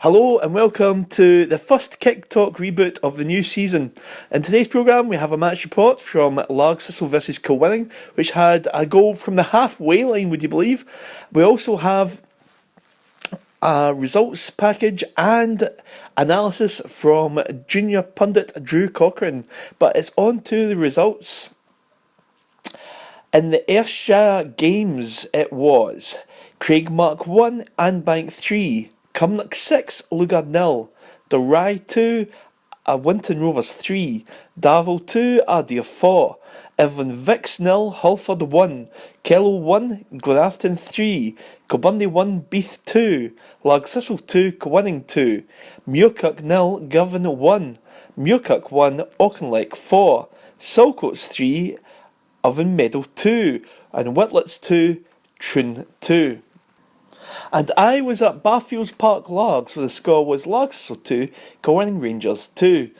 Hello and welcome to the first Kick Talk reboot of the new season. In today's programme we have a match report from Largs Thistle vs Kilwinning, which had a goal from the halfway line, would you believe? We also have a results package and analysis from junior pundit Drew Cochrane, but it's on to the results. In the Ayrshire games it was Craigmark 1 and Bank 3, Cumnock 6, Lugard 0, Rye 2, Winton Rovers 3, Darvel 2, Ardere 4, Invernvix 0, Halford 1, Kello 1, Glenafton 3, Kilbundy 1, Beath 2, Largs Thistle 2, Kilwinning 2, Muirkirk 0, Girvan 1, Muirkirk 1, Auchinleck 4, Saltcoats 3, Oven Meadow 2, and Whitlets 2, Troon 2. And I was at Barfields Park Largs, where the score was Largs Thistle 2, Kilwinning Rangers 2.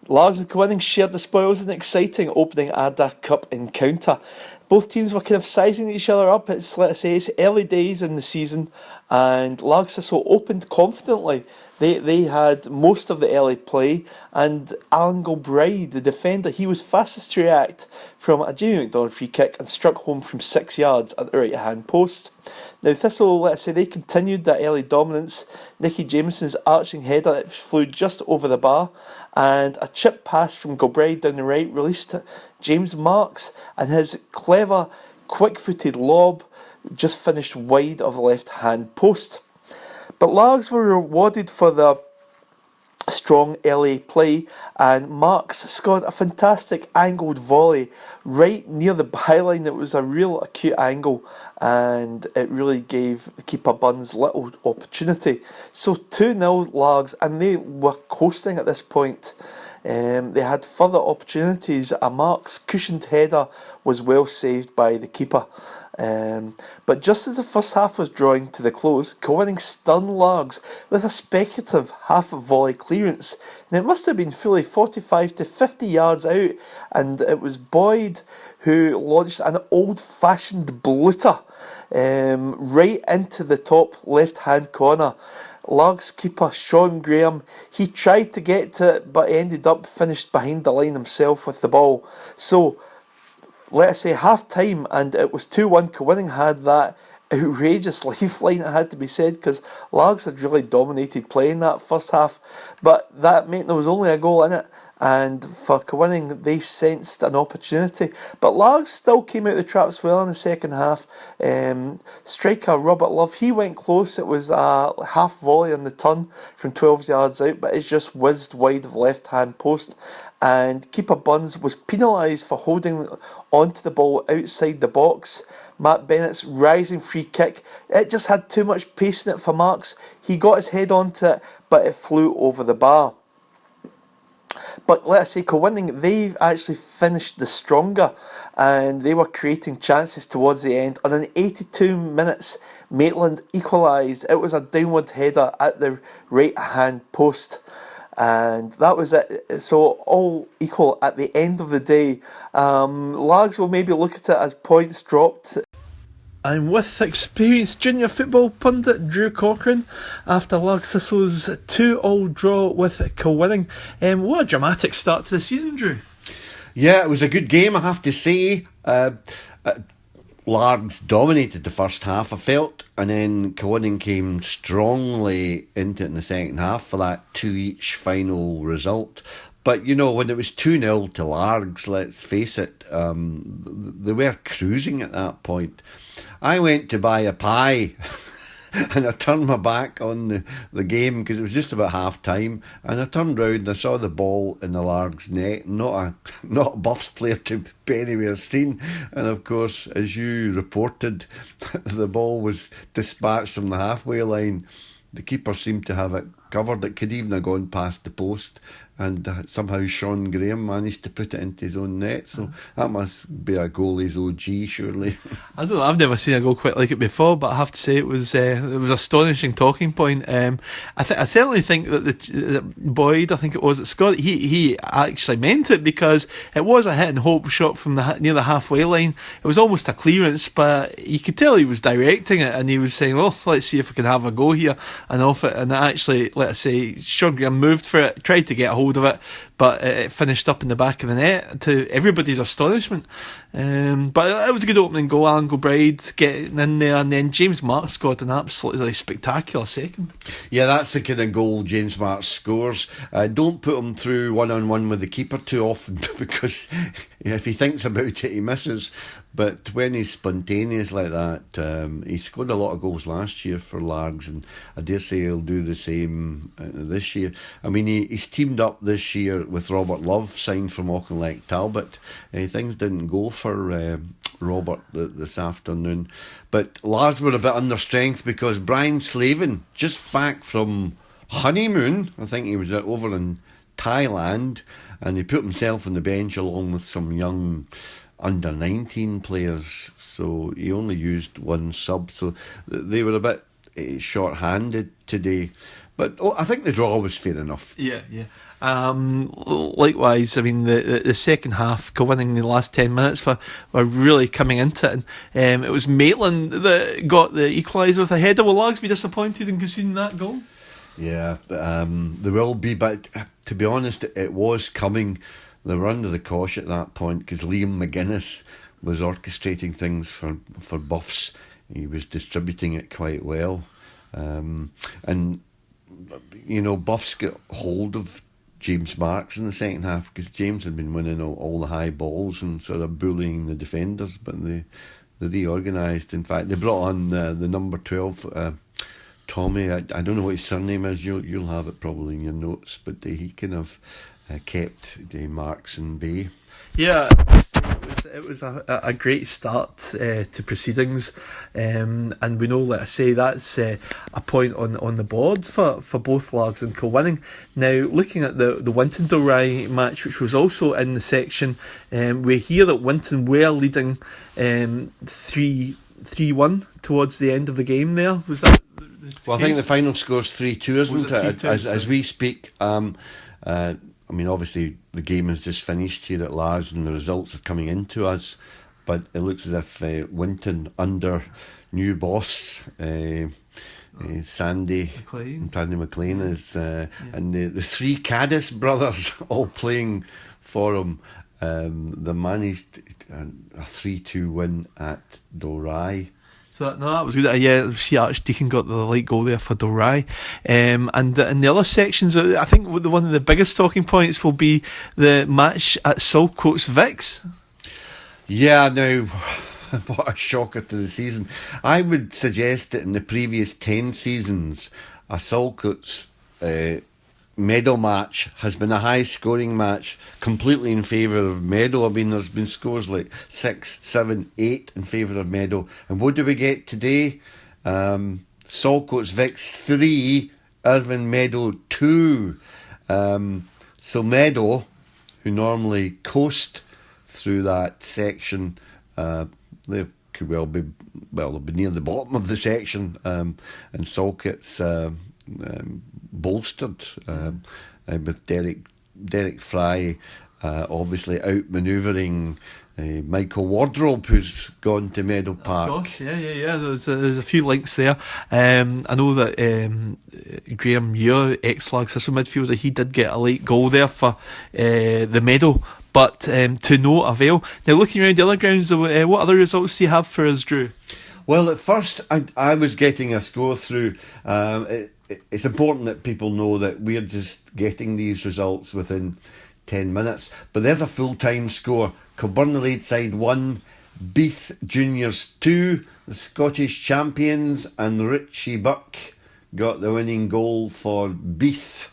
Largs and Kilwinning shared the spoils in an exciting opening Ada Cup encounter. Both teams were kind of sizing each other up. It's early days in the season, and Largs Thistle opened confidently. They had most of the early play, and Alan Gilbride, the defender, he was fastest to react from a Jamie McDonald free kick and struck home from 6 yards at the right hand post. Now Thistle, they continued that early dominance. Nicky Jamieson's arching header, it flew just over the bar, and a chip pass from Gilbride down the right released James Marks, and his clever, quick-footed lob just finished wide of the left-hand post. But Largs were rewarded for their strong early play, and Marks scored a fantastic angled volley right near the byline. It was a real acute angle, and it really gave keeper Buns little opportunity. So 2-0 Largs, and they were coasting at this point. They had further opportunities. A Marks cushioned header was well saved by the keeper. But just as the first half was drawing to the close, Kilwinning stunned Largs with a speculative half-volley clearance. Now it must have been fully 45 to 50 yards out, and it was Boyd who launched an old-fashioned bloater right into the top left-hand corner. Largs keeper Sean Graham, he tried to get to it, but ended up finished behind the line himself with the ball. So half time, and it was 2-1. Kilwinning had that outrageous lifeline, it had to be said, because Largs had really dominated play in that first half, but that meant there was only a goal in it, and for Kilwinning they sensed an opportunity, but Largs still came out the traps well in the second half. Striker Robert Love, he went close. It was a half volley on the turn from 12 yards out, but it just whizzed wide of the left hand post, and keeper Buns was penalised for holding onto the ball outside the box. Matt Bennett's rising free kick, it just had too much pace in it for Marks. He got his head onto it, but it flew over the bar. But Kilwinning, they actually finished the stronger, and they were creating chances towards the end. And in 82 minutes, Maitland equalised. It was a downward header at the right hand post, and that was it. So all equal at the end of the day. Largs will maybe look at it as points dropped. I'm with experienced junior football pundit Drew Cochrane after Largs Thistle's 2-2 draw with Kilwinning. What a dramatic start to the season, Drew. Yeah, it was a good game, I have to say. Largs dominated the first half, I felt, and then Kilwinning came strongly into it in the second half for that 2-2 final result. But, you know, when it was 2-0 to Largs, let's face it, they were cruising at that point. I went to buy a pie and I turned my back on the game because it was just about half time, and I turned round and I saw the ball in the Largs net, not a Buffs player to be anywhere seen, and of course, as you reported, the ball was dispatched from the halfway line. The keeper seemed to have it covered. It could even have gone past the post, and somehow Sean Graham managed to put it into his own net. So that must be a goalie's OG, surely. I don't know, I've never seen a goal quite like it before, but I have to say it was astonishing talking point. I certainly think that Boyd, I think it was, that scored, he actually meant it, because it was a hit and hope shot from near the halfway line. It was almost a clearance, but you could tell he was directing it, and he was saying, well, let's see if we can have a go here, and off it, and it actually let us say, Sean Graham moved for it, tried to get a hold of it, but it finished up in the back of the net to everybody's astonishment. But it was a good opening goal. Alan Gilbride getting in there, and then James Marks scored an absolutely spectacular second. Yeah, that's the kind of goal James Marks scores. Don't put him through one-on-one with the keeper too often, because if he thinks about it, he misses. But when he's spontaneous like that, he scored a lot of goals last year for Largs, and I dare say he'll do the same this year. I mean, he's teamed up this year with Robert Love, signed from Auchinleck Talbot. Things didn't go for Robert this afternoon. But Largs were a bit under strength because Brian Slavin, just back from honeymoon, I think he was over in Thailand, and he put himself on the bench along with some young under 19 players, so he only used one sub, so they were a bit short-handed today. But I think the draw was fair enough. Yeah. Likewise, I mean, the second half, winning the last 10 minutes, were really coming into it. And it was Maitland that got the equaliser with a header. Will Largs be disappointed in conceding that goal? Yeah, there will be, but to be honest, it was coming. They were under the cosh at that point because Liam McGuinness was orchestrating things for Buffs. He was distributing it quite well. And, you know, Buffs got hold of James Marks in the second half because James had been winning all the high balls and sort of bullying the defenders, but they reorganised. In fact, they brought on the number 12, Tommy. I don't know what his surname is. You'll have it probably in your notes, but he kind of kept Marks in bay. Yeah, it was a great start to proceedings, and we know, let us say, that's a point on the board for both Largs and Kilwinning. Now, looking at the Winton-Dalry match, which was also in the section, we hear that Winton were leading 3-1 towards the end of the game there. Was that the Well, case? I think the final score's 3-2, isn't it? 3-2, as we speak. I mean, obviously, the game has just finished here at Lars and the results are coming into us, but it looks as if Winton, under new boss, Sandy McLean, is, and the three Caddis brothers all playing for him, they managed a 3-2 win at Dalry. So that was good. Yeah, see, Archdeacon got the late goal there for Dalry. And in the other sections, I think one of the biggest talking points will be the match at Saltcoats Vicks. Yeah, now, what a shocker to the season. I would suggest that in the previous 10 seasons, a Saltcoats Meadow match has been a high scoring match, completely in favour of Meadow. I mean, there's been scores like 6, 7, 8 in favour of Meadow. And what do we get today? Saltcoats Vicks 3, Irvine Meadow 2. So Meadow, who normally coast through that section, they could they'll be near the bottom of the section, and Saltcoats bolstered with Derek Fry obviously outmanoeuvring Michael Wardrobe, who's gone to Meadow Park. Of course, yeah. There's a few links there. I know that Graham Muir, ex-Largs Thistle midfielder, he did get a late goal there for the Meadow, but to no avail. Now, looking around the other grounds, what other results do you have for us, Drew? Well, at first I was getting a score through. It's important that people know that we're just getting these results within 10 minutes. But there's a full-time score. Kilburn side 1, Beath Juniors 2, the Scottish champions, and Richie Buck got the winning goal for Beath.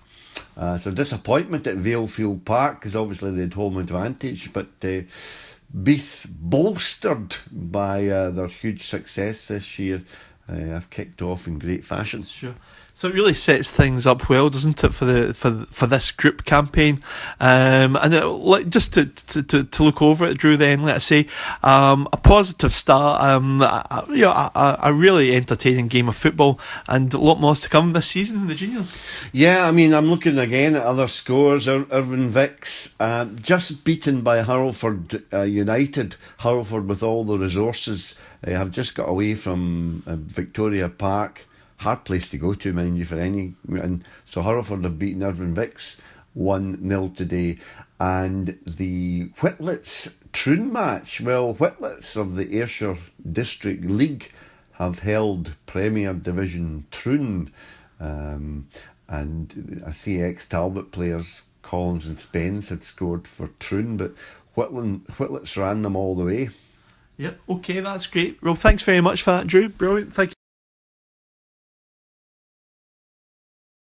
So disappointment at Valefield Park, because obviously they had home advantage, but Beath, bolstered by their huge success this year, have kicked off in great fashion. Sure. So it really sets things up well, doesn't it, for this group campaign? And just to look over it, Drew, then, let's say, a positive start, a really entertaining game of football, and a lot more to come this season in the juniors. Yeah, I mean, I'm looking again at other scores. Irvine Vicks, just beaten by Hurlford United. Hurlford, with all the resources, have just got away from Victoria Park. hard place to go to, mind you, for any. And so Hurlford have beaten Irvine Vicks 1-0 today. And the Whitlets Troon match, well, Whitlets of the Ayrshire District League have held Premier Division Troon. And I see ex-Talbot players, Collins and Spence, had scored for Troon, but Whitlets ran them all the way. Yep, okay, that's great. Well, thanks very much for that, Drew. Brilliant. Thank you.